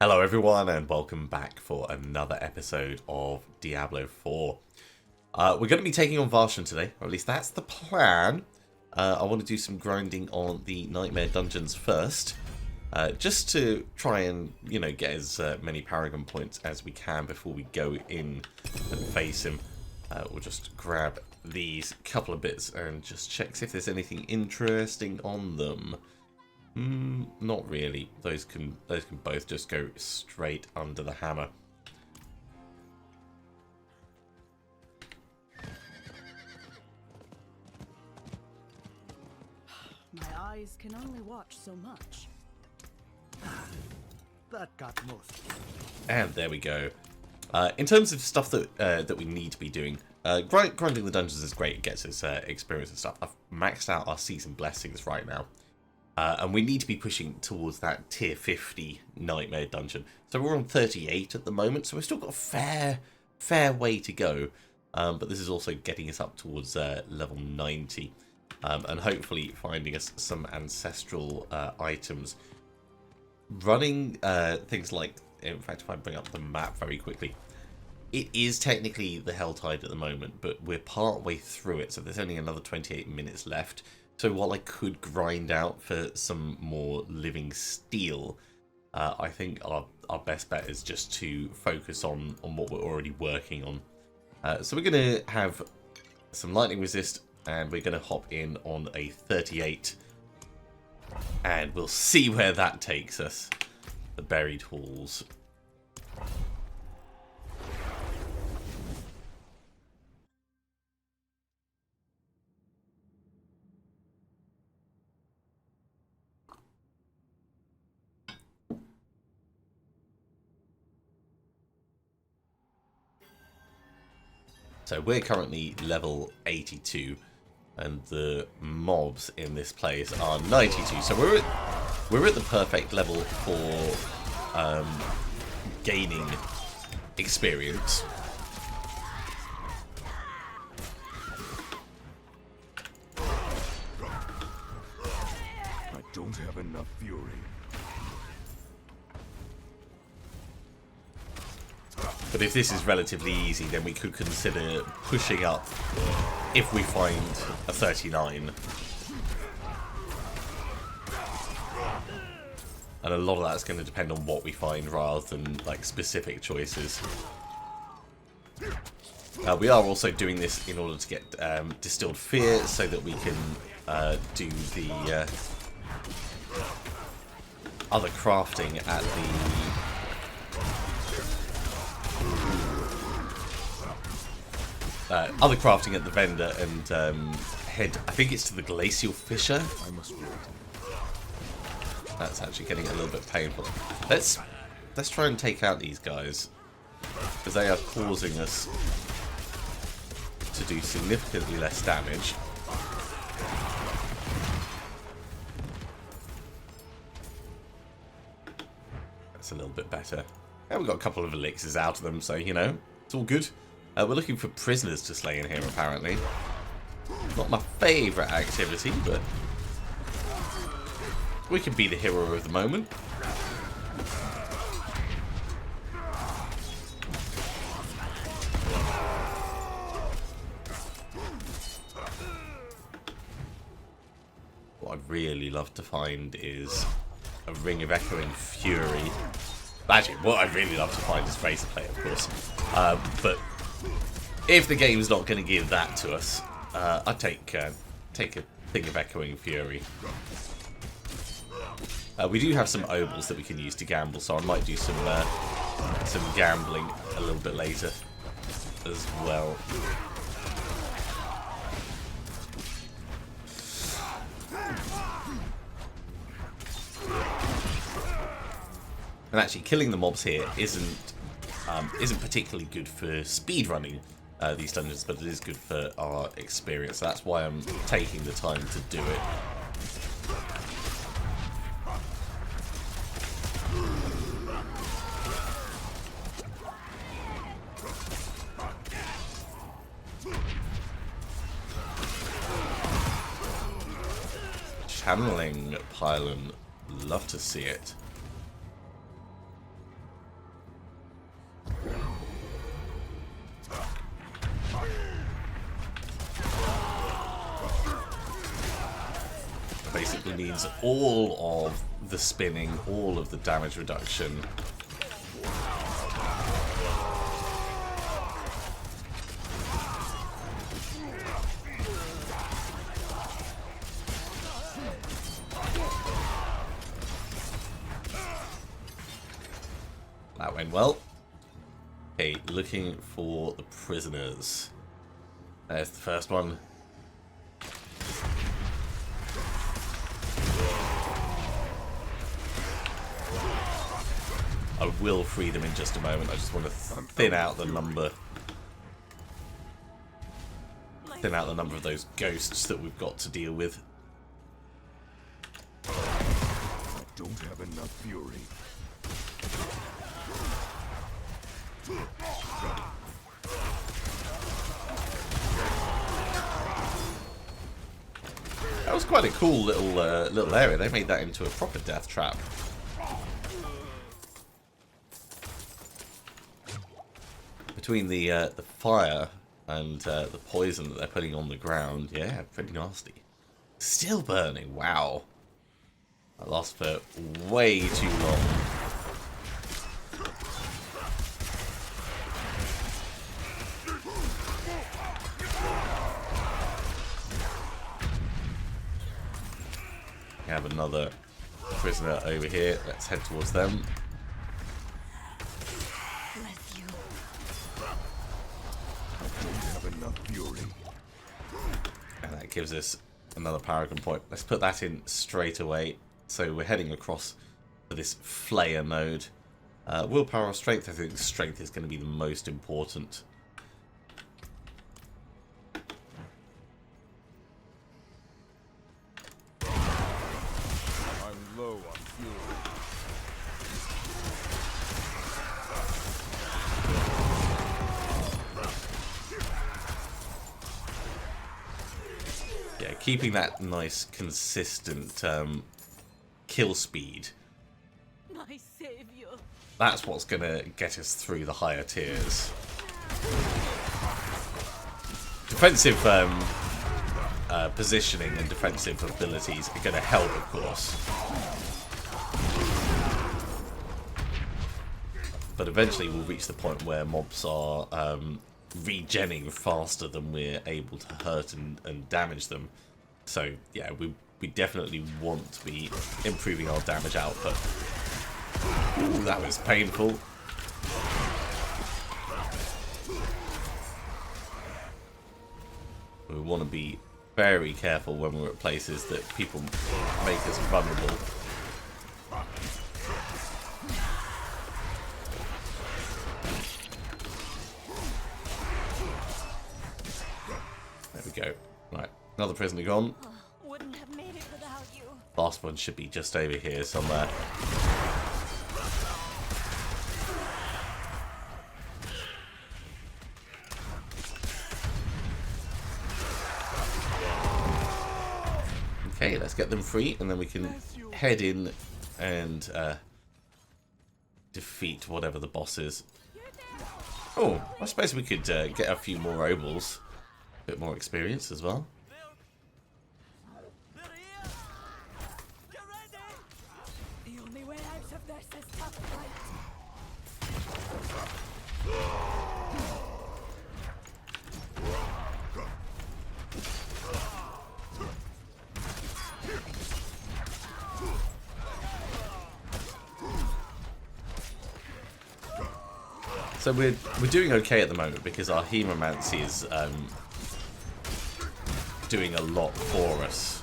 Hello everyone and welcome back for another episode of Diablo 4. We're going to be taking on Varshan today, or at least that's the plan. I want to do some grinding on the Nightmare Dungeons first, just to try and, get as many Paragon points as we can before we go in and face him. We'll just grab these couple of bits and just check if there's anything interesting on them. Not really. Those can both just go straight under the hammer. My eyes can only watch so much. That got most. And there we go. In terms of stuff that we need to be doing, grinding the dungeons is great. It gets us experience and stuff. I've maxed out our Season Blessings right now. And we need to be pushing towards that tier 50 Nightmare Dungeon. So we're on 38 at the moment, so we've still got a fair way to go. But this is also getting us up towards level 90. And hopefully finding us some ancestral items. Running things like, in fact, if I bring up the map very quickly, it is technically the Helltide at the moment, but we're part way through it, so there's only another 28 minutes left. So while I could grind out for some more living steel, I think our best bet is just to focus on what we're already working on. So we're going to have some lightning resist, and we're going to hop in on a 38. And we'll see where that takes us. The buried halls. So we're currently level 82, and the mobs in this place are 92. So we're at the perfect level for gaining experience. I don't have enough fury. But if this is relatively easy, then we could consider pushing up if we find a 39. And a lot of that's going to depend on what we find rather than like specific choices. We are also doing this in order to get distilled fear so that we can do the other crafting at the vendor and head, I think it's to the glacial fissure. I must wait. That's actually getting a little bit painful. Let's try and take out these guys, because they are causing us to do significantly less damage. That's a little bit better. And we've got a couple of elixirs out of them, so it's all good. We're looking for prisoners to slay in here, apparently. Not my favourite activity, but we can be the hero of the moment. What I'd really love to find is a Ring of Echoing Fury. Actually, what I'd really love to find is Razor Play, of course. But if the game's not going to give that to us, I'd take a Thing of Echoing Fury. We do have some obols that we can use to gamble, so I might do some gambling a little bit later as well. And actually, killing the mobs here isn't particularly good for speedrunning these dungeons, but it is good for our experience. So that's why I'm taking the time to do it. Channeling pylon, love to see it. needs all of the spinning, all of the damage reduction. That went well. Okay, looking for the prisoners. There's the first one. I will free them in just a moment. I just want to thin out the number. Thin out the number of those ghosts that we've got to deal with. I don't have enough fury. That was quite a cool little area. They made that into a proper death trap. Between the fire and the poison that they're putting on the ground, yeah, pretty nasty. Still burning, wow. That lasts for way too long. We have another prisoner over here. Let's head towards them. Bless you. I don't have enough fury. And that gives us another Paragon point. Let's put that in straight away. So we're heading across to this Flayer node. Willpower or strength? I think strength is going to be the most important. I'm low on fury. Yeah, keeping that nice, consistent kill speed. My savior. That's what's going to get us through the higher tiers. Defensive positioning and defensive abilities are going to help, of course. But eventually we'll reach the point where mobs are regenning faster than we're able to hurt and damage them. So yeah, we definitely want to be improving our damage output. Ooh, that was painful. We want to be very careful when we're at places that people make us vulnerable. There we go. Right, another prisoner gone. Wouldn't have made it without you. Last one should be just over here somewhere. Okay, let's get them free, and then we can head in and defeat whatever the boss is. Oh, I suppose we could get a few more obols. A bit more experience as well. The only way out of this is tough fight. So we're doing okay at the moment because our hemomancy is doing a lot for us.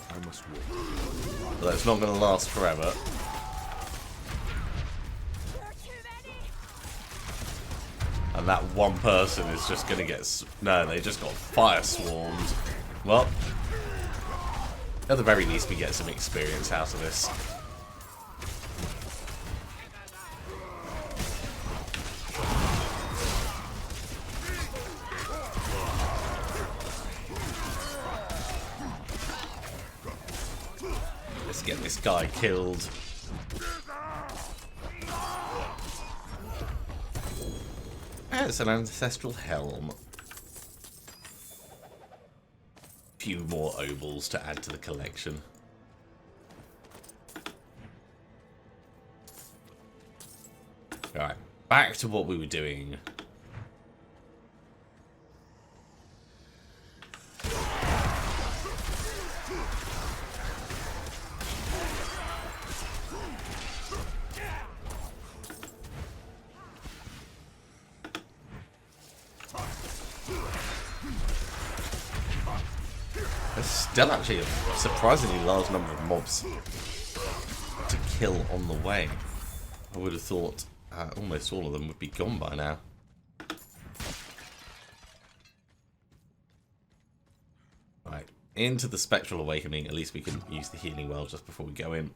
I must wait. But that's not going to last forever. And that one person is just going to get... No, they just got fire swarmed. Well, at the very least we get some experience out of this. Let's get this guy killed. It's an ancestral helm. few more ovals to add to the collection. Alright, back to what we were doing. There's still actually a surprisingly large number of mobs to kill on the way. I would have thought almost all of them would be gone by now. Right, into the Spectral Awakening. At least we can use the healing well just before we go in.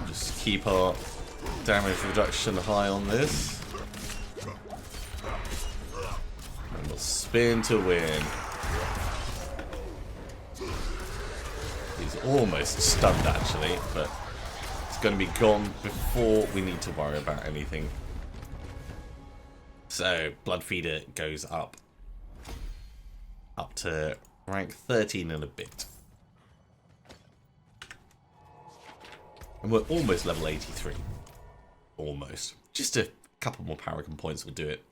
Just keep our damage reduction high on this. And we'll spin to win. He's almost stunned actually, but it's going to be gone before we need to worry about anything. So, Bloodfeeder goes up to rank 13 and a bit. And we're almost level 83. Almost. Just a couple more Paragon points will do it.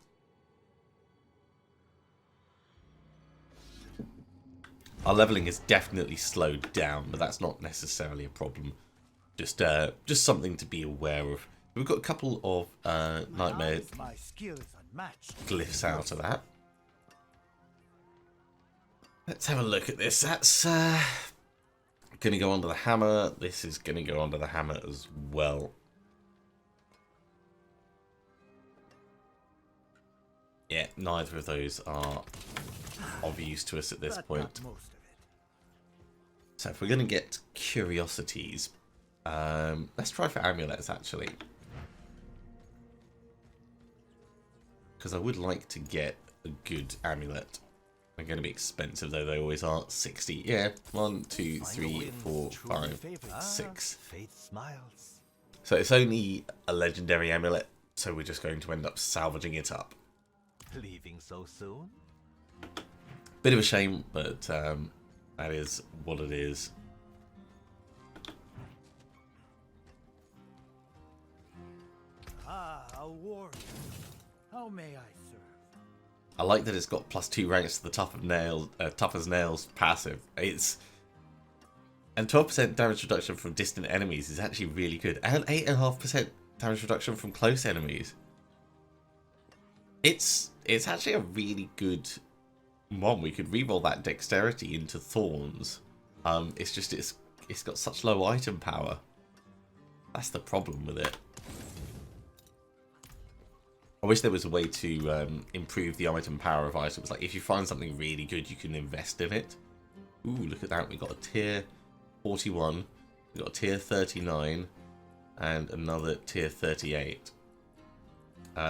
Our leveling is definitely slowed down, but that's not necessarily a problem. Just something to be aware of. We've got a couple of Nightmare glyphs out of that. Let's have a look at this. That's going to go under the hammer. This is going to go under the hammer as well. Yeah, neither of those are of use to us at this point. So if we're going to get curiosities, let's try for amulets actually. Because I would like to get a good amulet. They're going to be expensive though, they always are. 60, yeah. 1, 2, 3, 4, 5, 6. So it's only a legendary amulet, so we're just going to end up salvaging it up. Leaving so soon? Bit of a shame, but that is what it is. Ah, a warrior. How may I serve? I like that it's got +2 ranks to the tough as nails passive. And 12% damage reduction from distant enemies is actually really good, and 8.5% damage reduction from close enemies. It's actually a really good one. We could reroll that dexterity into Thorns. It's just it's got such low item power. That's the problem with it. I wish there was a way to improve the item power of items. Like if you find something really good, you can invest in it. Ooh, look at that. We got a tier 41. We got a tier 39, and another tier 38.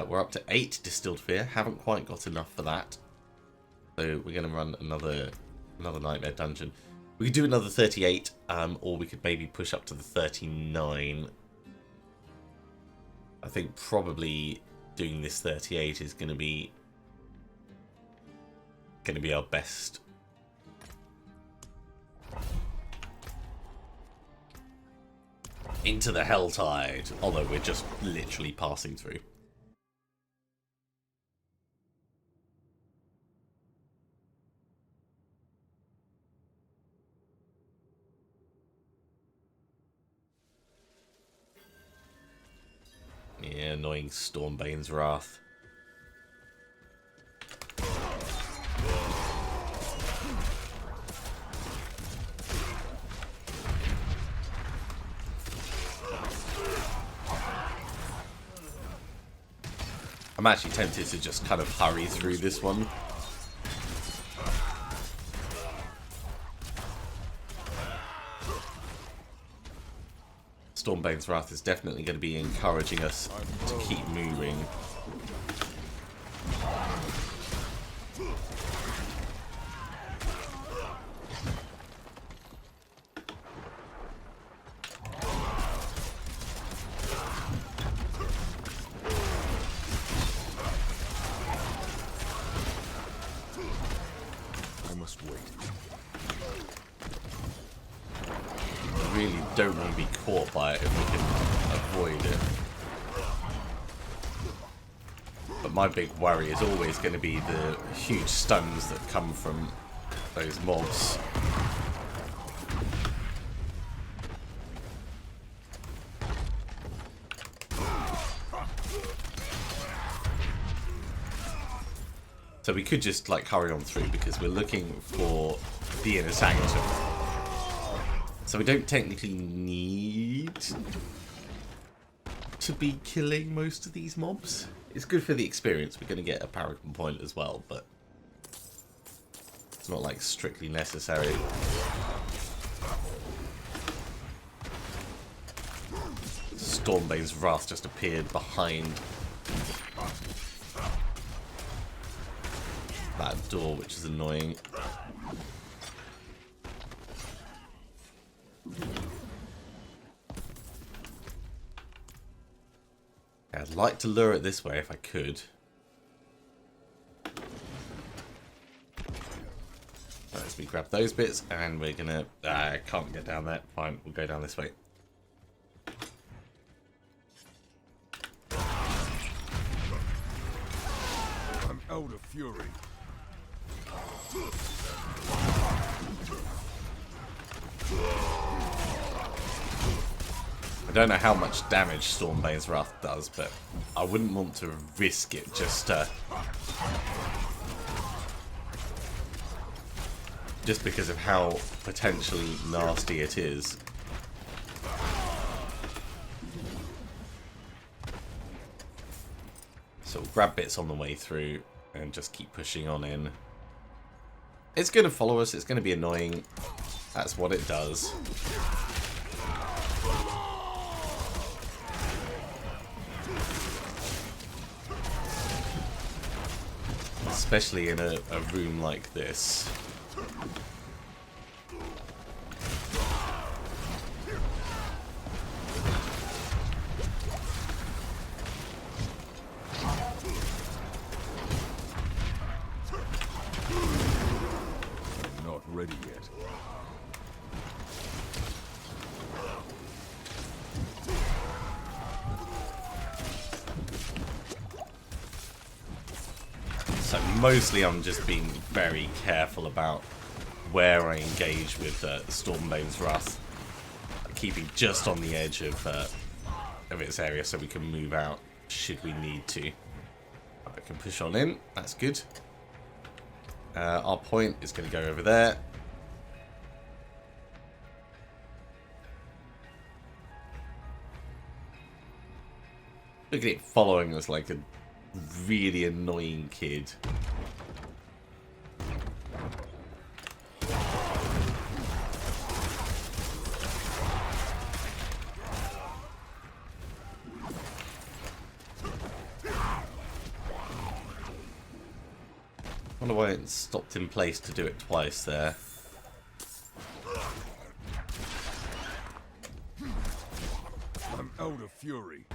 We're up to 8 distilled fear. Haven't quite got enough for that. So we're going to run another nightmare dungeon. We could do another 38, or we could maybe push up to the 39. I think probably doing this 38 is going to be our best. Into the Helltide, although we're just literally passing through. Yeah, annoying Stormbane's Wrath. I'm actually tempted to just kind of hurry through this one. Stormbane's Wrath is definitely going to be encouraging us to keep moving. must wait. I really don't want to be caught by it if we can avoid it. But my big worry is always going to be the huge stuns that come from those mobs. So we could just like hurry on through because we're looking for the inner sanctum. So we don't technically need to be killing most of these mobs. It's good for the experience. We're going to get a paragon point as well, but it's not like strictly necessary. Stormbane's Wrath just appeared behind that door, which is annoying. I'd like to lure it this way if I could. Let's grab those bits, and we're gonna... I can't get down there. Fine, we'll go down this way. I'm out of fury. I don't know how much damage Stormbane's Wrath does, but I wouldn't want to risk it just because of how potentially nasty it is. So we'll grab bits on the way through and just keep pushing on in. It's going to follow us, it's going to be annoying. That's what it does. Especially in a room like this. I'm not ready yet. So mostly I'm just being very careful about where I engage with Stormbane's Wrath, keeping just on the edge of its area so we can move out should we need to. I can push on in, that's good. Our point is going to go over there. Look at it following us like a really annoying kid. I wonder why it stopped in place to do it twice there. I'm out of fury.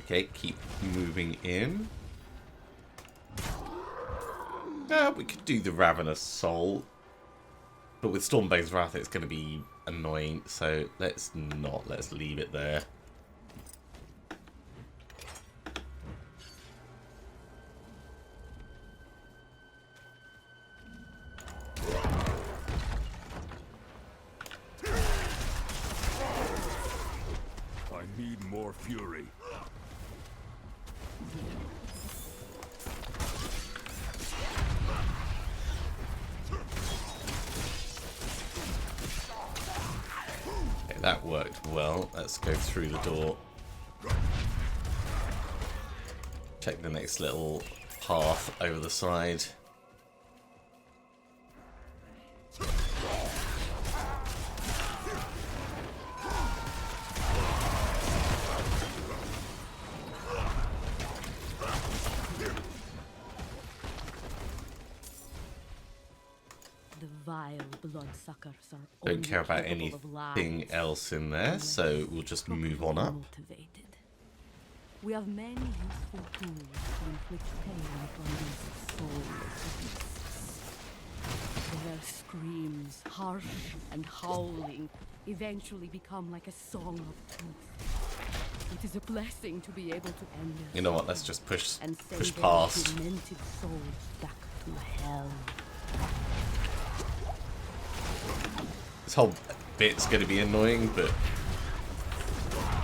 Okay, keep moving in. We could do the Ravenous Soul, but with Stormbane's Wrath it's going to be annoying, so let's not. Let's leave it there. I need more fury. That worked well. Let's go through the door. Check the next little path over the side. The vile bloodsuckers are Don't only care about capable of anything lies else in there, unless so we'll just move on up. motivated. We have many useful tools to inflict pain upon these soulless beasts. Their screams, harsh and howling, eventually become like a song of truth. It is a blessing to be able to end their You know what? Let's suffering just push and send push their past. tormented souls back to hell. This whole bit's going to be annoying, but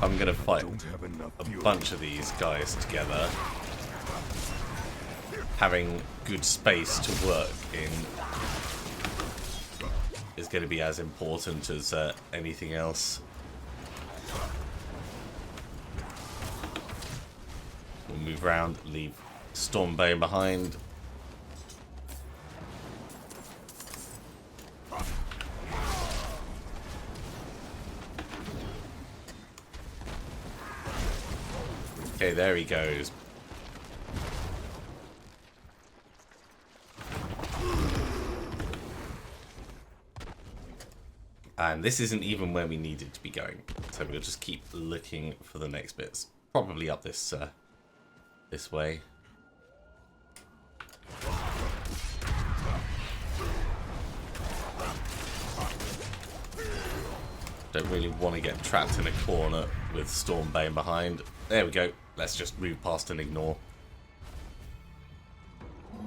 I'm going to fight Don't have enough a fuel. bunch of these guys together. Having good space to work in is going to be as important as anything else. We'll move around, leave Stormbane behind. Okay, there he goes. And this isn't even where we needed to be going, so we'll just keep looking for the next bits. Probably up this this way. Don't really want to get trapped in a corner with Stormbane behind. There we go. Let's just move past and ignore.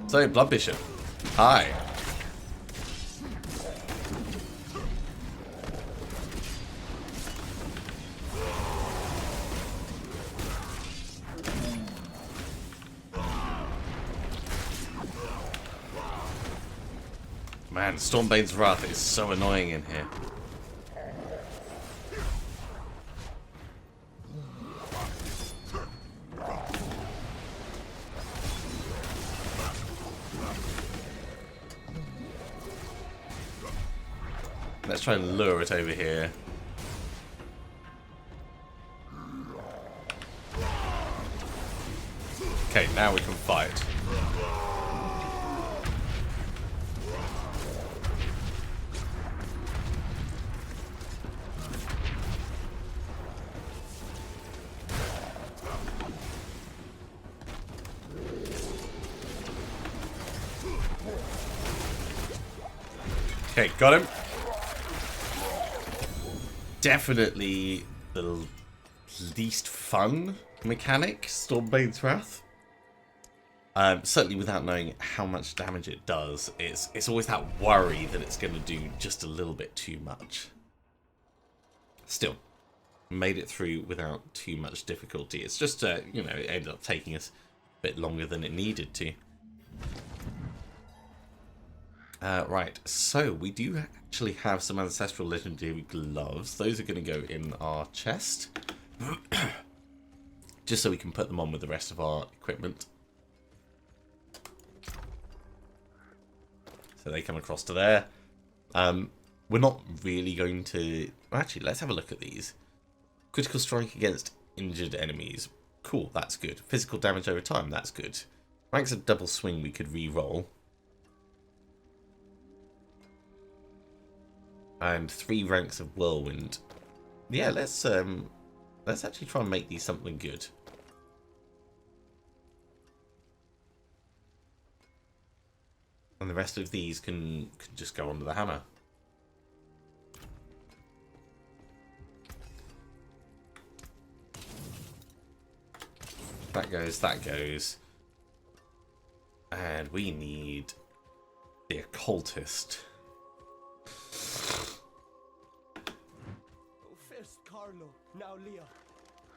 So, Blood Bishop. Hi. Man, Stormbane's Wrath is so annoying in here. Let's try and lure it over here. Okay, now we can fight. Okay, got him. Definitely the least fun mechanic, Stormbane's Wrath. Certainly without knowing how much damage it does, it's always that worry that it's going to do just a little bit too much. Still, made it through without too much difficulty. It's just, you know, it ended up taking us a bit longer than it needed to. Right, so we do actually have some ancestral legendary gloves. Those are going to go in our chest. Just so we can put them on with the rest of our equipment. So they come across to there. We're not really going to... Actually, let's have a look at these. Critical strike against injured enemies. Cool, that's good. Physical damage over time, that's good. Ranks of double swing we could re-roll. And 3 ranks of whirlwind. Yeah, let's actually try and make these something good. And the rest of these can just go onto the hammer. That goes, that goes. And we need the occultist. First Carlo, now Leah.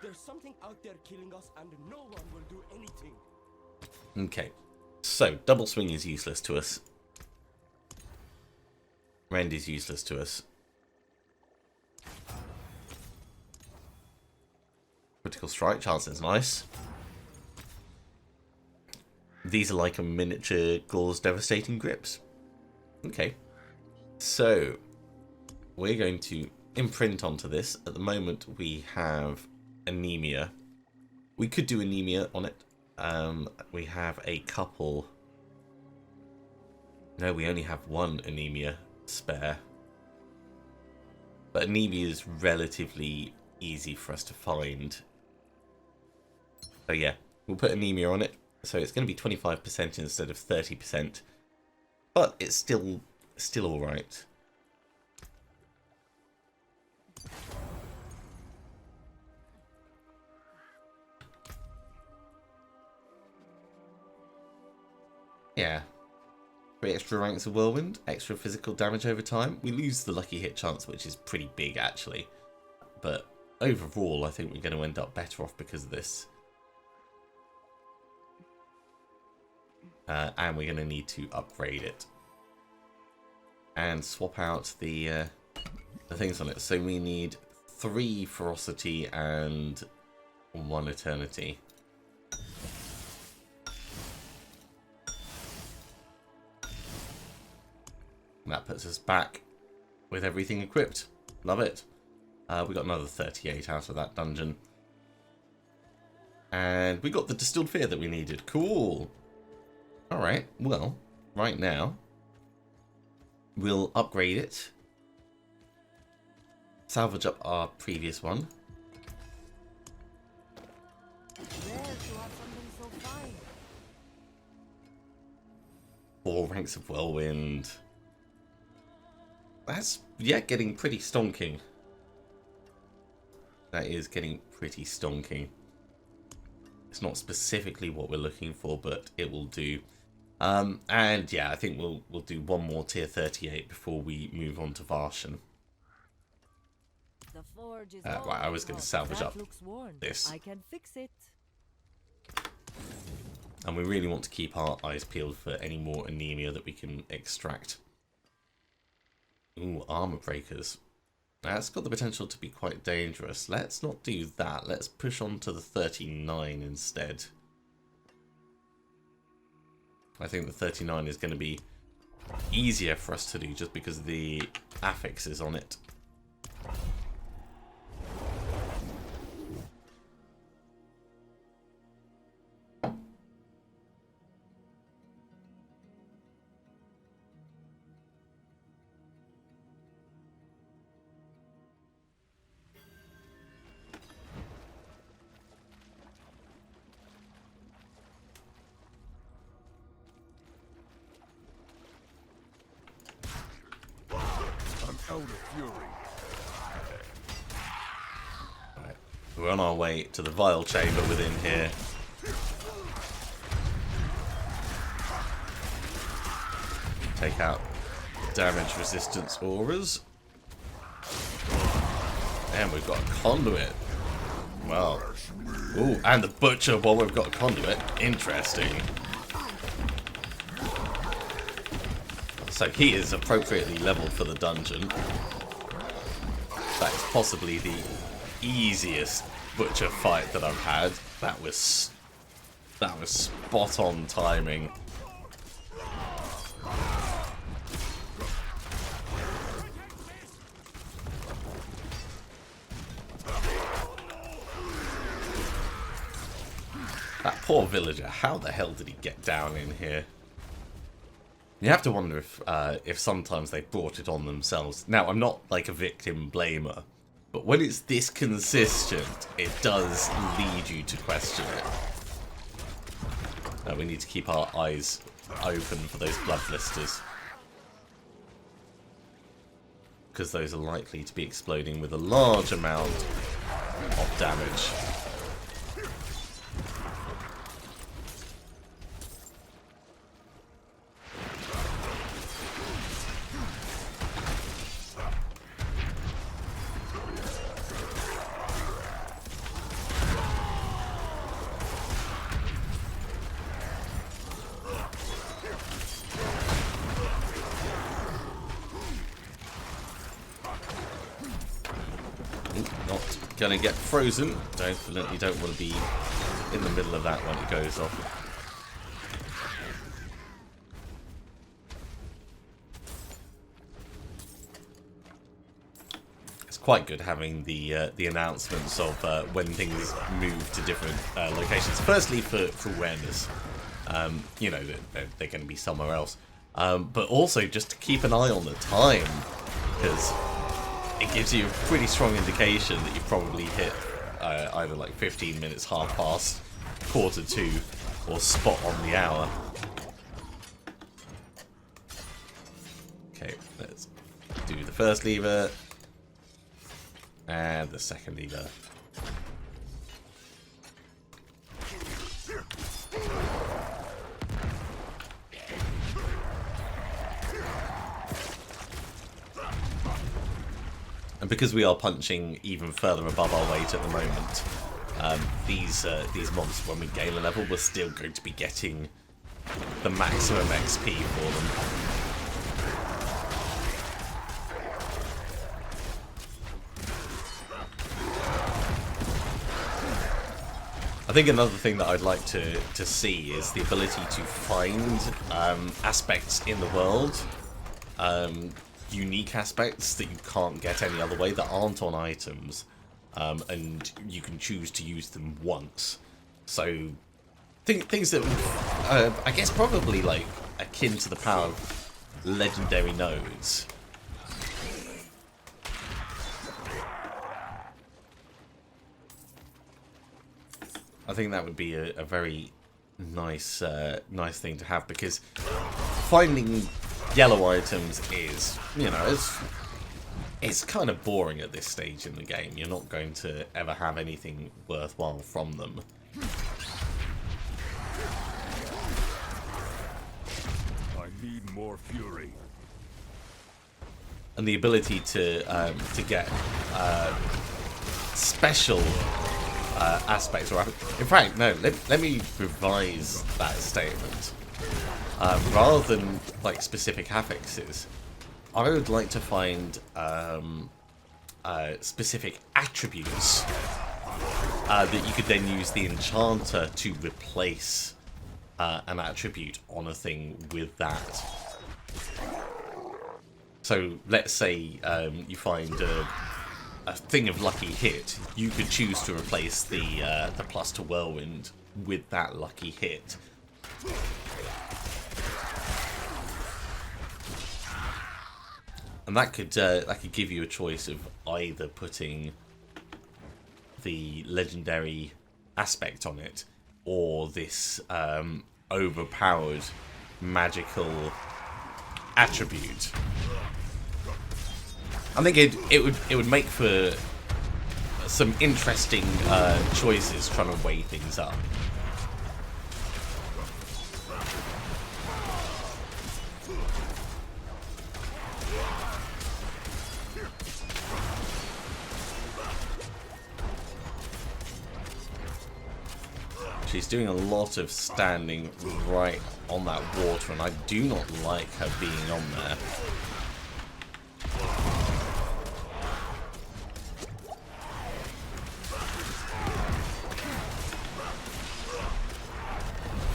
There's something out there killing us and no one will do anything. Okay, so double swing is useless to us. Rend is useless to us. Critical strike, chance is nice. These are like a miniature Gaule's devastating grips. Okay, so we're going to imprint onto this. At the moment we have anemia. We could do anemia on it. We have a couple No, we only have one anemia spare. But anemia is relatively easy for us to find. So yeah, we'll put anemia on it. So it's going to be 25% instead of 30%. But it's still alright. Yeah. 3 extra ranks of Whirlwind, extra physical damage over time. We lose the lucky hit chance, which is pretty big actually. But overall, I think we're going to end up better off because of this. And we're going to need to upgrade it. And swap out the things on it. So we need 3 ferocity and 1 eternity. And that puts us back with everything equipped. Love it. We got another 38 out of that dungeon. And we got the distilled fear that we needed. Cool. Alright, well, right now, we'll upgrade it. Salvage up our previous one. Rare to have something so fine. 4 ranks of Whirlwind. That's, yeah, getting pretty stonking. That is getting pretty stonking. It's not specifically what we're looking for, but it will do. And yeah, I think we'll do one more tier 38 before we move on to Varshan. The forge is Right, I was going to salvage up looks worn. this. I can fix it. And we really want to keep our eyes peeled for any more anemia that we can extract. Ooh, armor breakers. That's got the potential to be quite dangerous. Let's not do that. Let's push on to the 39 instead. I think the 39 is going to be easier for us to do just because of the affixes on it. Out of fury. Right. We're on our way to the vial chamber within here. Take out damage resistance auras. And we've got a conduit. Well. Ooh, and the butcher while we've got a conduit. Interesting. So he is appropriately leveled for the dungeon. That is possibly the easiest butcher fight that I've had. That was spot on timing. That poor villager, how the hell did he get down in here? You have to wonder if sometimes they brought it on themselves. Now, I'm not like a victim blamer, but when it's this consistent, it does lead you to question it. We need to keep our eyes open for those blood blisters, because those are likely to be exploding with a large amount of damage. Not gonna get frozen. Definitely don't want to be in the middle of that when it goes off. It's quite good having the announcements of when things move to different locations. Firstly, for awareness, you know that they're going to be somewhere else. but also just to keep an eye on the time, because it gives you a pretty strong indication that you've probably hit either like 15 minutes, half past, quarter to, or spot on the hour. Okay, let's do the first lever and the second lever. And because we are punching even further above our weight at the moment, these mobs, when we gain a level, we're still going to be getting the maximum XP for them. I think another thing that I'd like to see is the ability to find aspects in the world, unique aspects that you can't get any other way, that aren't on items, and you can choose to use them once. So things that I guess probably like akin to the power of legendary nodes. I think that would be a very nice nice thing to have, because finding yellow items is, you know, it's kind of boring at this stage in the game. You're not going to ever have anything worthwhile from them. I need more fury. And the ability to get special aspects, or in fact, no, let me revise that statement. Rather than like specific affixes, I would like to find specific attributes that you could then use the enchanter to replace an attribute on a thing with that. So let's say you find a thing of lucky hit, you could choose to replace the plus to whirlwind with that lucky hit. And that could give you a choice of either putting the legendary aspect on it, or this overpowered magical attribute. I think it would make for some interesting choices trying to weigh things up. She's doing a lot of standing right on that water, and I do not like her being on there.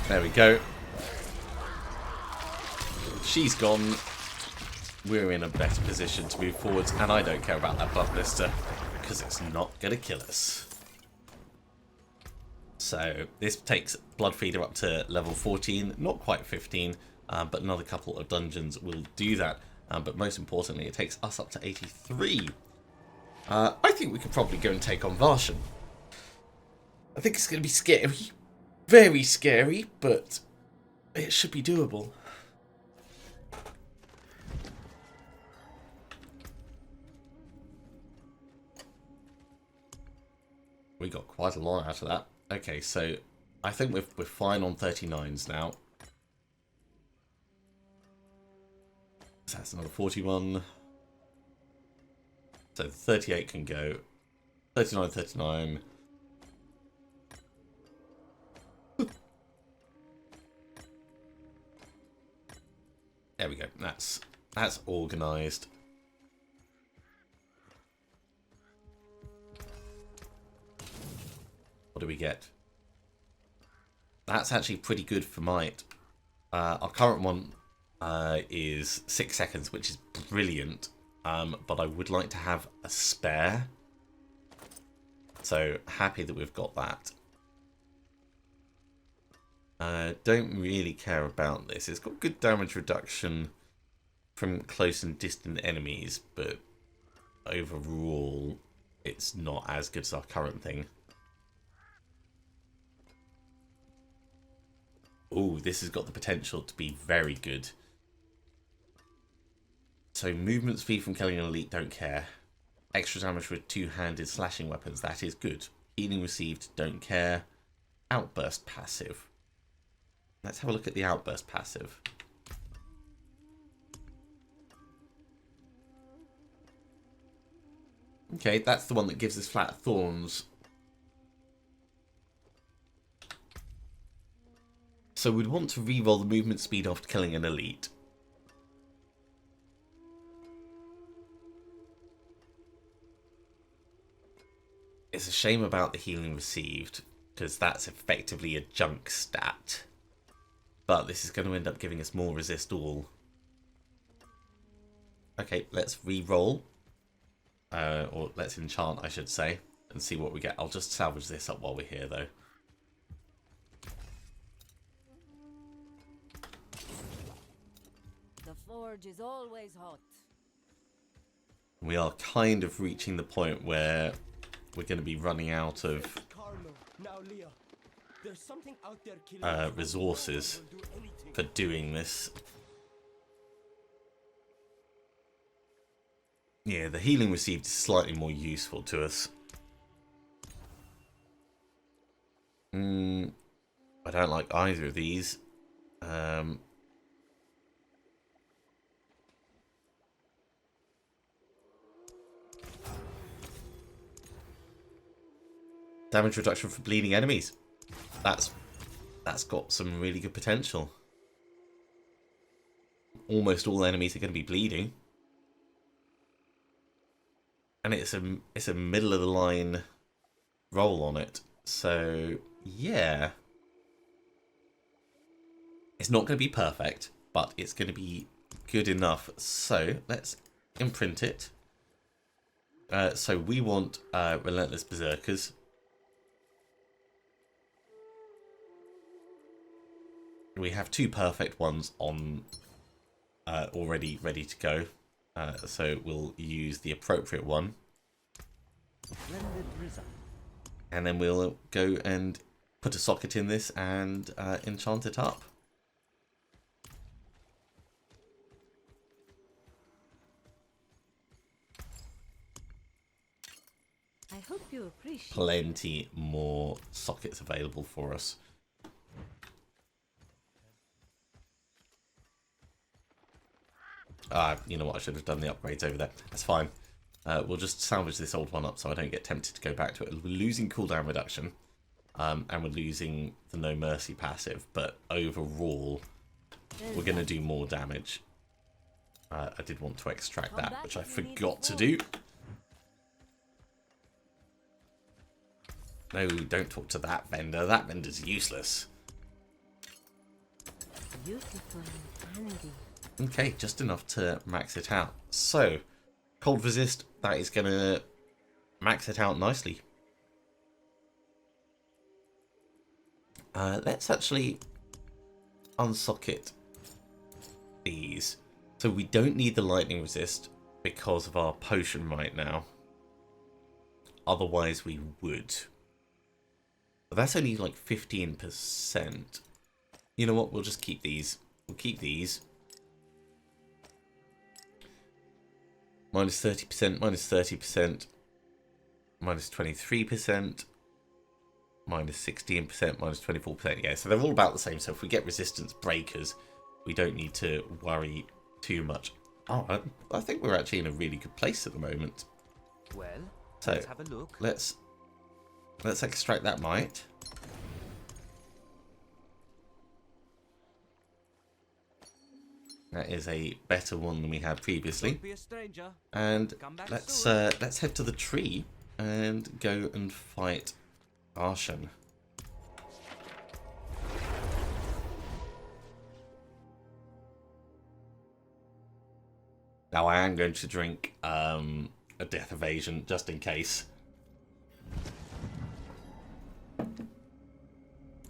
There we go. She's gone. We're in a better position to move forwards, and I don't care about that buff blister because it's not going to kill us. So this takes Bloodfeeder up to level 14, not quite 15, but another couple of dungeons will do that. But most importantly, it takes us up to 83. I think we could probably go and take on Varshan. I think it's going to be scary. Very scary, but it should be doable. We got quite a lot out of that. Okay, so I think we're fine on 39s now. So that's another 41. So 38 can go. 39, 39. There we go. That's organised. What do we get? That's actually pretty good for might. Our current one is 6 seconds, which is brilliant. But I would like to have a spare. So happy that we've got that. Don't really care about this. It's got good damage reduction from close and distant enemies, but overall, it's not as good as our current thing. Oh, this has got the potential to be very good. So movement speed from killing an elite, don't care. Extra damage with two-handed slashing weapons, that is good. Healing received, don't care. Outburst passive. Let's have a look at the outburst passive. Okay, that's the one that gives us flat thorns. So we'd want to reroll the movement speed after killing an elite. It's a shame about the healing received, because that's effectively a junk stat. But this is going to end up giving us more resist all. Okay, let's re-roll. Or let's enchant, I should say, and see what we get. I'll just salvage this up while we're here, though. The forge is always hot. We are kind of reaching the point where we're going to be running out of Now, Leah, there's something out there killing us and resources no one will do anything. for doing this. Yeah, the healing received is slightly more useful to us. I don't like either of these. Damage reduction for bleeding enemies. That's got some really good potential. Almost all enemies are going to be bleeding. And it's a middle of the line roll on it. So yeah. It's not going to be perfect, but it's going to be good enough. So let's imprint it. So we want Relentless Berserkers. We have two perfect ones on already ready to go. So we'll use the appropriate one. And then we'll go and put a socket in this and enchant it up. I hope you appreciate Plenty more sockets available for us. You know what, I should have done the upgrades over there. That's fine. We'll just salvage this old one up so I don't get tempted to go back to it. We're losing cooldown reduction, and we're losing the No Mercy passive, but overall, we're going to do more damage. I did want to extract that, which I forgot to do. No, don't talk to that vendor. That vendor's useless. beautiful candy. Okay, just enough to max it out. So, cold resist, that is going to max it out nicely. Let's actually unsocket these. So we don't need the lightning resist because of our potion right now. Otherwise we would. But that's only like 15%. You know what, we'll just keep these. We'll keep these. Minus 30%, minus 30%, minus 23%, minus 16%, minus 24%. Yeah, so they're all about the same. So if we get resistance breakers, we don't need to worry too much. Oh, I think we're actually in a really good place at the moment. Well, So let's have a look. let's extract that might. That is a better one than we had previously. Don't be a stranger. And Come back let's soon. let's head to the tree and go and fight Arshan. Now I am going to drink a death evasion just in case.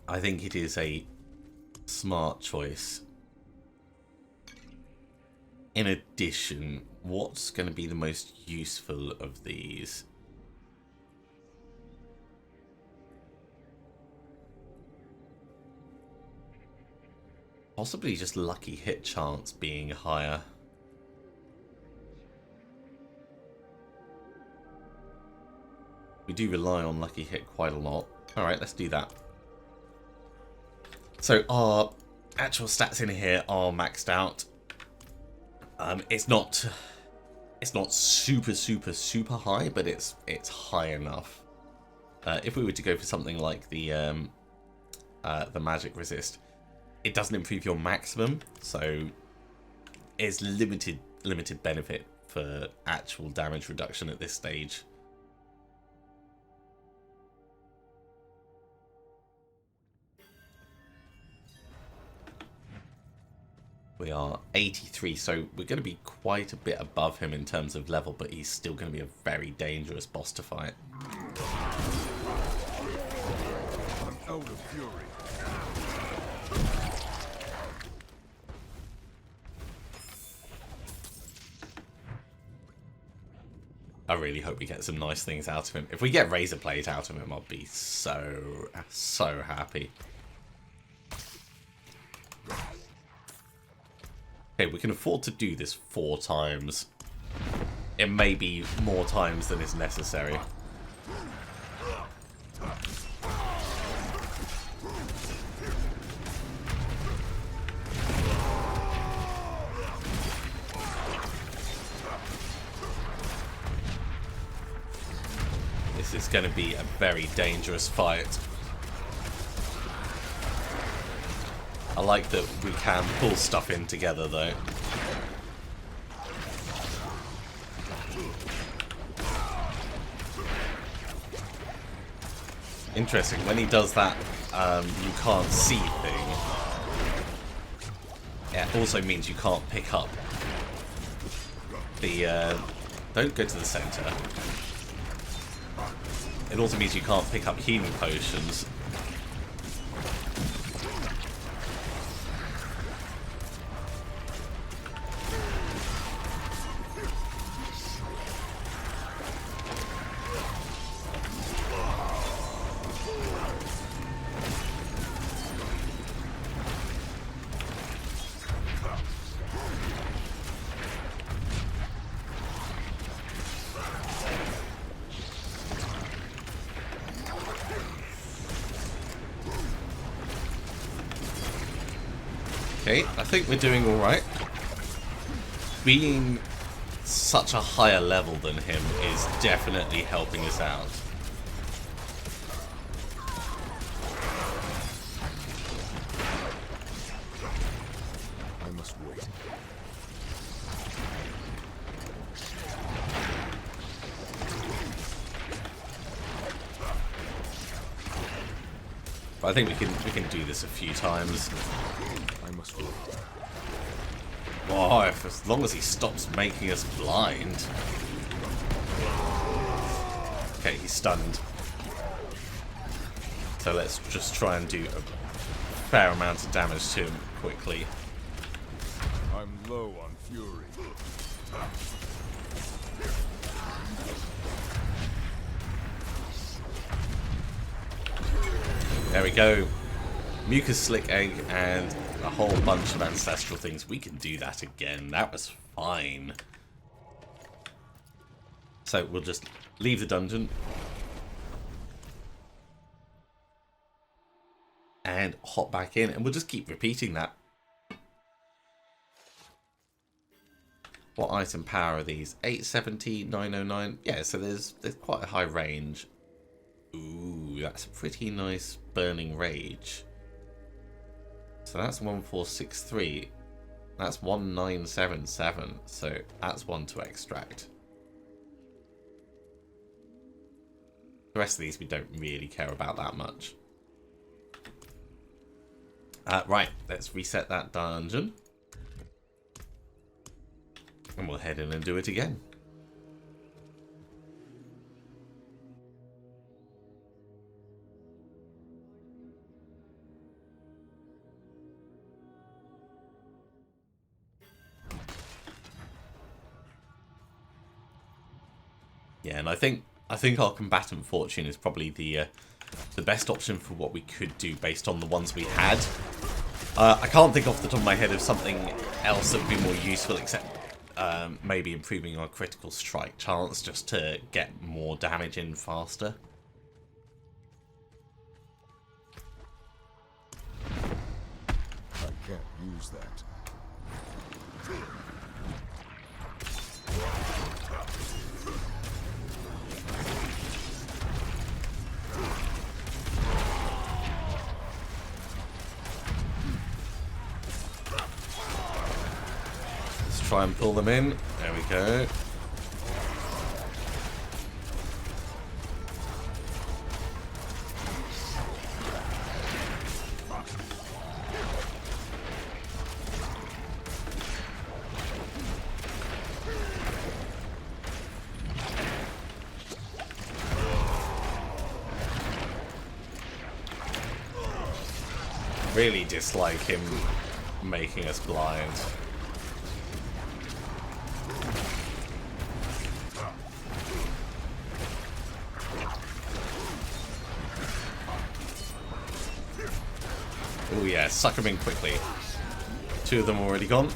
I think it is a Smart choice. In addition, what's going to be the most useful of these? Possibly just lucky hit chance being higher. We do rely on lucky hit quite a lot. Alright, let's do that. So our actual stats in here are maxed out. It's not super high, but it's high enough. If we were to go for something like the magic resist, it doesn't improve your maximum, so it's limited benefit for actual damage reduction at this stage. We are 83, so we're going to be quite a bit above him in terms of level, but he's still going to be a very dangerous boss to fight. I'm out of fury. I really hope we get some nice things out of him. If we get Razor Blade out of him, I'll be so happy. Okay, we can afford to do this 4 times. It may be more times than is necessary. This is going to be a very dangerous fight. I like that we can pull stuff in together, though. Interesting, when he does that you can't see thing, it also means you can't pick up the... don't go to the center. It also means you can't pick up healing potions. Okay, I think we're doing alright. Being such a higher level than him is definitely helping us out. I must wait. But I think we can do this a few times. I must wait. Oh, as long as he stops making us blind. Okay, he's stunned. So let's just try and do a fair amount of damage to him quickly. I'm low on fury. There we go. Mucus Slick Egg and a whole bunch of ancestral things. We can do that again. That was fine. So we'll just leave the dungeon. And hop back in. And we'll just keep repeating that. What item power are these? 870, 909. Yeah, so there's quite a high range. Ooh, that's a pretty nice Burning Rage. So that's 1463. That's 1977. So that's one to extract. The rest of these we don't really care about that much. Right, let's reset that dungeon. And we'll head in and do it again. Yeah, and I think our combatant fortune is probably the best option for what we could do based on the ones we had. I can't think off the top of my head of something else that would be more useful except maybe improving our critical strike chance just to get more damage in faster. I can't use that. Let's try and pull them in. There we go. Really dislike him making us blind. Oh yeah, suck him in quickly. 2 of them already gone.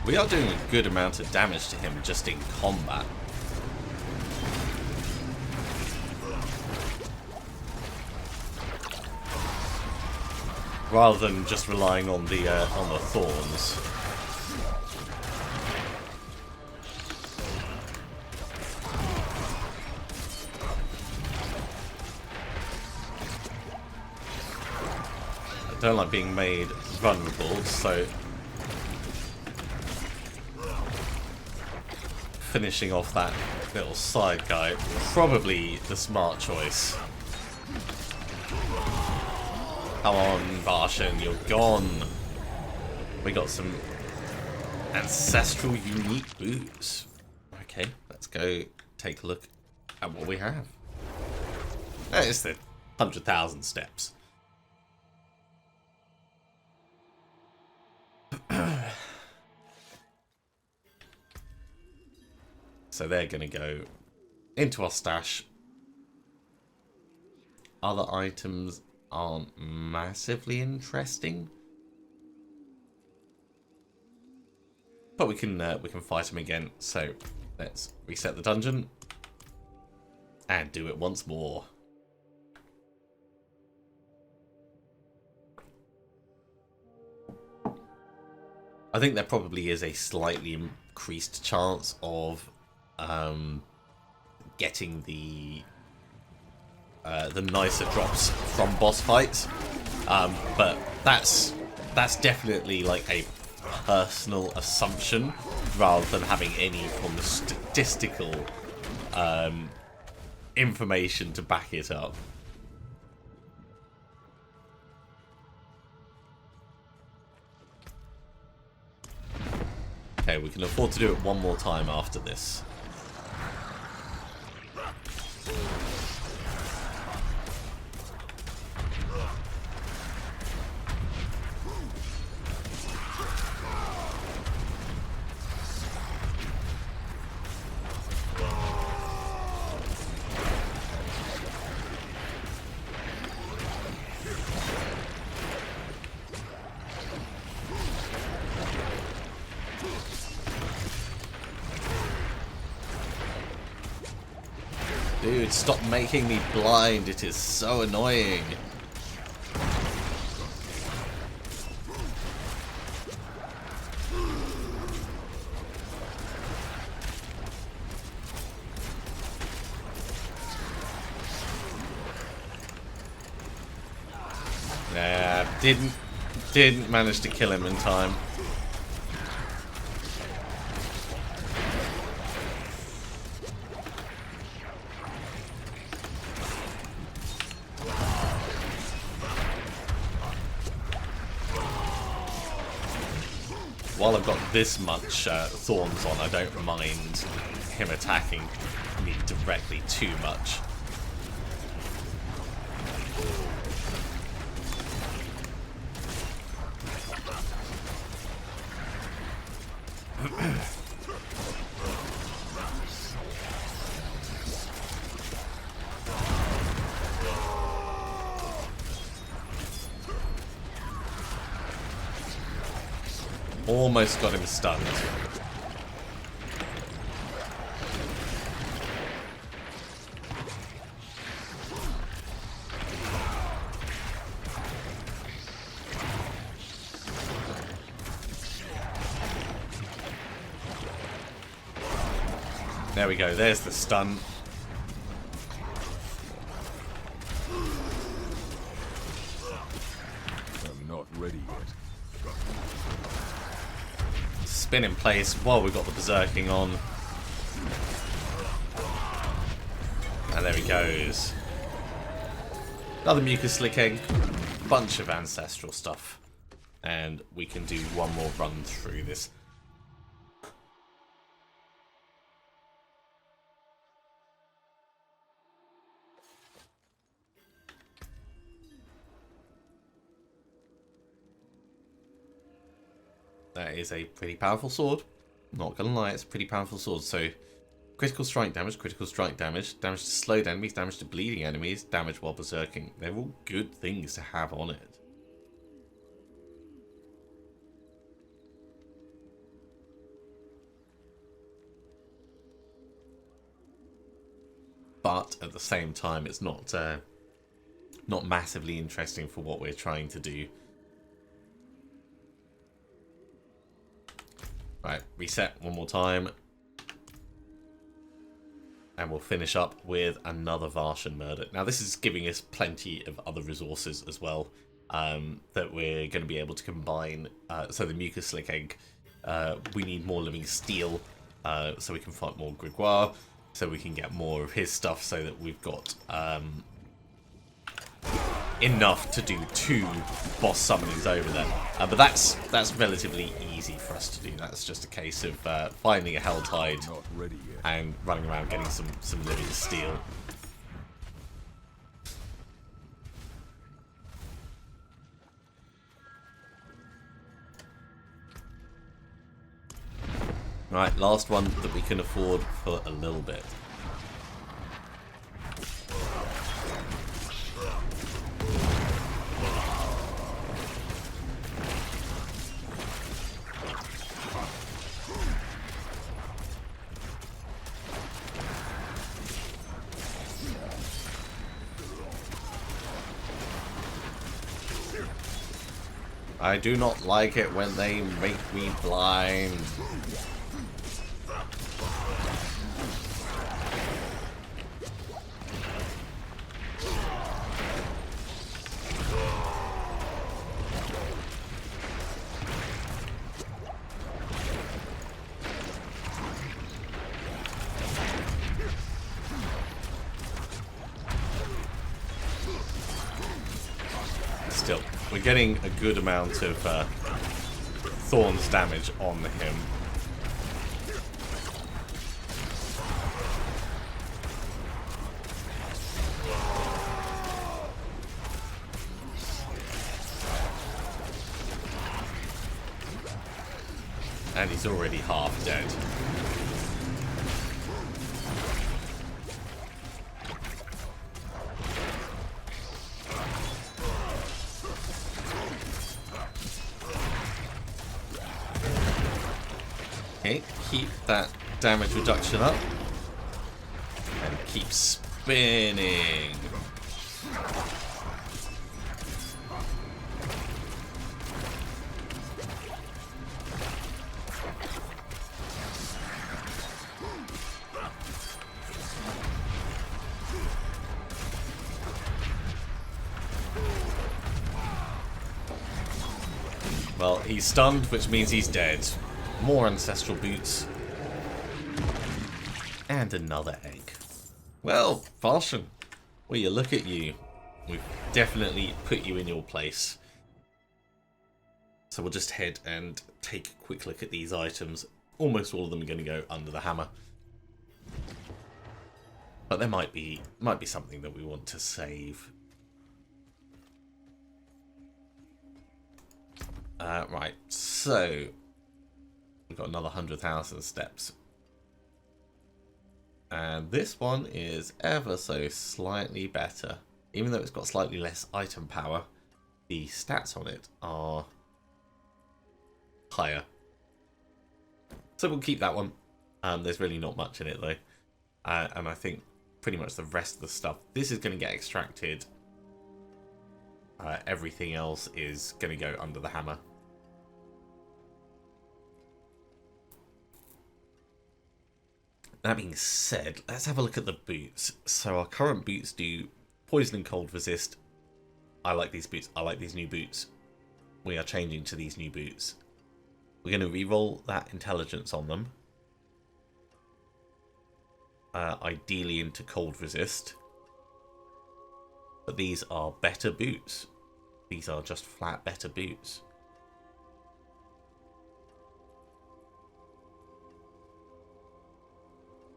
We are doing a good amount of damage to him just in combat. Rather than just relying on the Thorns. I don't like being made vulnerable, so finishing off that little side guy, probably the smart choice. Come on, Barshan, you're gone. We got some ancestral unique boots. Okay, let's go take a look at what we have. That is the 100,000 steps. So they're going to go into our stash. Other items aren't massively interesting, but we can fight them again. So let's reset the dungeon and do it once more. I think there probably is a slightly increased chance of getting the nicer drops from boss fights, but that's definitely like a personal assumption rather than having any form of statistical information to back it up. Okay, we can afford to do it one more time after this. Dude, stop making me blind. It is so annoying. Nah, didn't manage to kill him in time. while I've got this much Thorns on, I don't mind him attacking me directly too much. Almost got him stunned. There we go, there's the stun. I'm not ready yet. Spin in place while we've got the berserking on. And there he goes. Another mucus licking. Bunch of ancestral stuff. And we can do one more run through this. That is a pretty powerful sword. Not gonna lie, it's a pretty powerful sword. So, critical strike damage, damage to slowed enemies, damage to bleeding enemies, damage while berserking. They're all good things to have on it. But at the same time, it's not massively interesting for what we're trying to do. Right, reset one more time. And we'll finish up with another Varshan murder. Now this is giving us plenty of other resources as well that we're going to be able to combine. So the Mucus Slick Egg, we need more living steel so we can fight more Grégoire, so we can get more of his stuff so that we've got enough to do 2 boss summonings over there. But that's relatively easy for us to do. That's just a case of finding a Helltide Not ready yet. and running around getting some living steel. Right, last one that we can afford for a little bit. I do not like it when they make me blind. Still, we're getting a good amount of Thorns damage on him. And he's already half dead. Okay, keep that damage reduction up. And keep spinning. Well, he's stunned, which means he's dead. More ancestral boots. And another egg. Well, Varshan, will you look at you? We've definitely put you in your place. So we'll just head and take a quick look at these items. Almost all of them are going to go under the hammer. But there might be something that we want to save. Right, so we've got another 100,000 steps. And this one is ever so slightly better. Even though it's got slightly less item power, the stats on it are higher. So we'll keep that one. There's really not much in it though. And I think pretty much the rest of the stuff, this is going to get extracted. Everything else is going to go under the hammer. That being said, let's have a look at the boots. So our current boots do poison and cold resist. I like these boots. I like these new boots. We are changing to these new boots. We're going to re-roll that intelligence on them. Ideally into cold resist. But these are better boots. These are just flat better boots.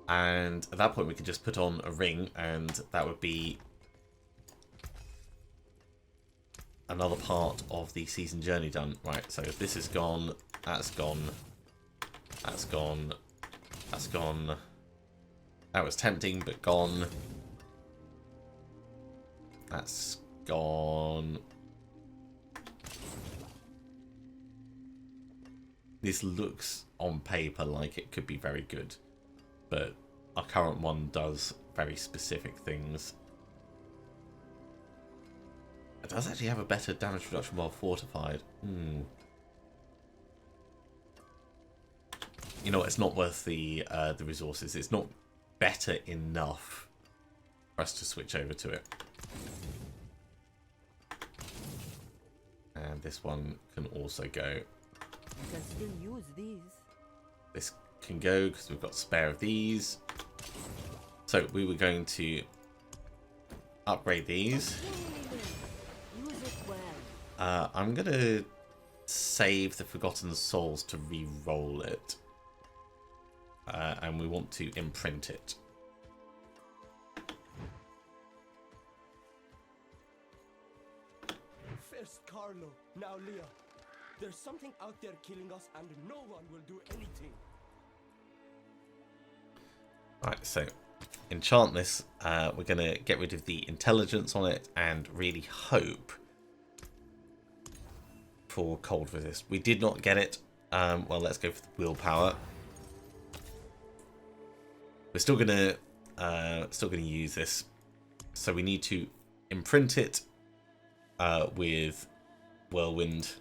And at that point we could just put on a ring and that would be another part of the season journey done. Right, so if this is gone, that's gone, that's gone, that's gone. That was tempting, but gone. That's gone. This looks on paper like it could be very good, but our current one does very specific things. It does actually have a better damage reduction while fortified. You know what, it's not worth the resources. It's not better enough for us to switch over to it. And this one can also go. You can still use these. This can go because we've got spare of these. So we were going to upgrade these. Use it well. I'm going to save the Forgotten Souls to re-roll it. And we want to imprint it. First Carlo, now Leah. There's something out there killing us and no one will do anything. Right, so enchant this. We're going to get rid of the intelligence on it and really hope for cold resist. We did not get it. Well, let's go for the willpower. We're still gonna use this. So we need to imprint it with whirlwind.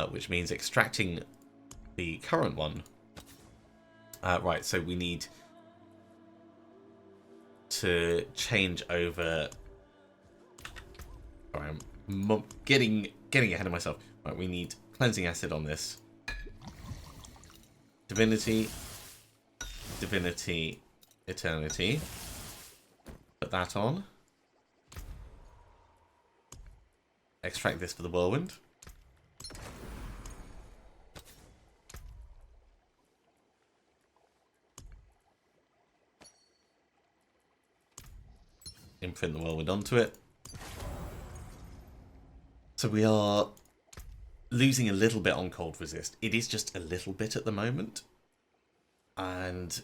Which means extracting the current one. Right, so we need to change over. Sorry, I'm getting ahead of myself. Right, we need cleansing acid on this. Divinity, Divinity, Eternity. Put that on. Extract this for the whirlwind. Imprint the whirlwind onto it. So we are losing a little bit on cold resist. It is just a little bit at the moment. And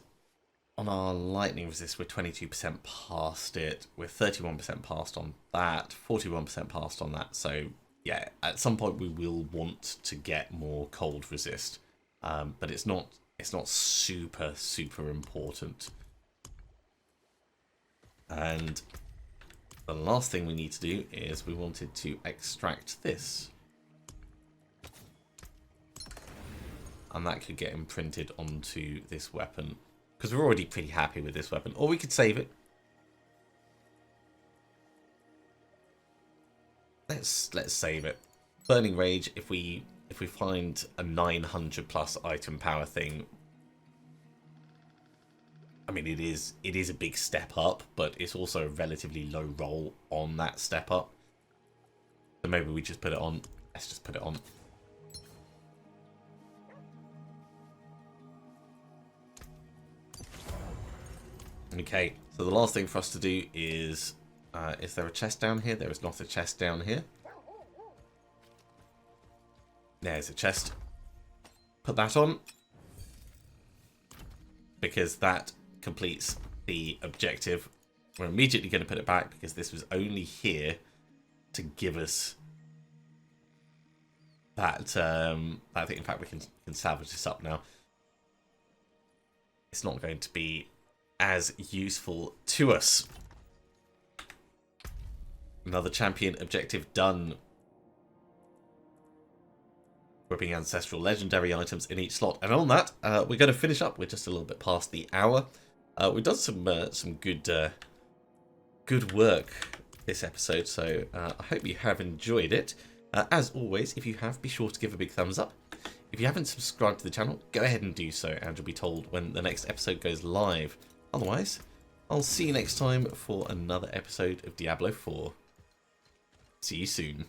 on our lightning resist, we're 22% past it. We're 31% past on that. 41% past on that. So yeah, at some point we will want to get more cold resist. But it's not super important. And the last thing we need to do is we wanted to extract this. And that could get imprinted onto this weapon. Because we're already pretty happy with this weapon. Or we could save it. Let's save it. Burning Rage, if we find a 900 plus item power thing, I mean, it is a big step up, but it's also a relatively low roll on that step up. So maybe we just put it on. Let's just put it on. Okay, so the last thing for us to do is there a chest down here? There is not a chest down here. There's a chest. Put that on. Because that completes the objective. We're immediately going to put it back because this was only here to give us that. I think, in fact, we can salvage this up now. It's not going to be as useful to us. Another champion objective done. Whipping ancestral legendary items in each slot. And on that, we're going to finish up. We're just a little bit past the hour. We've done some good work this episode, so I hope you have enjoyed it. As always, if you have, be sure to give a big thumbs up. If you haven't subscribed to the channel, go ahead and do so, and you'll be told when the next episode goes live. Otherwise, I'll see you next time for another episode of Diablo 4. See you soon.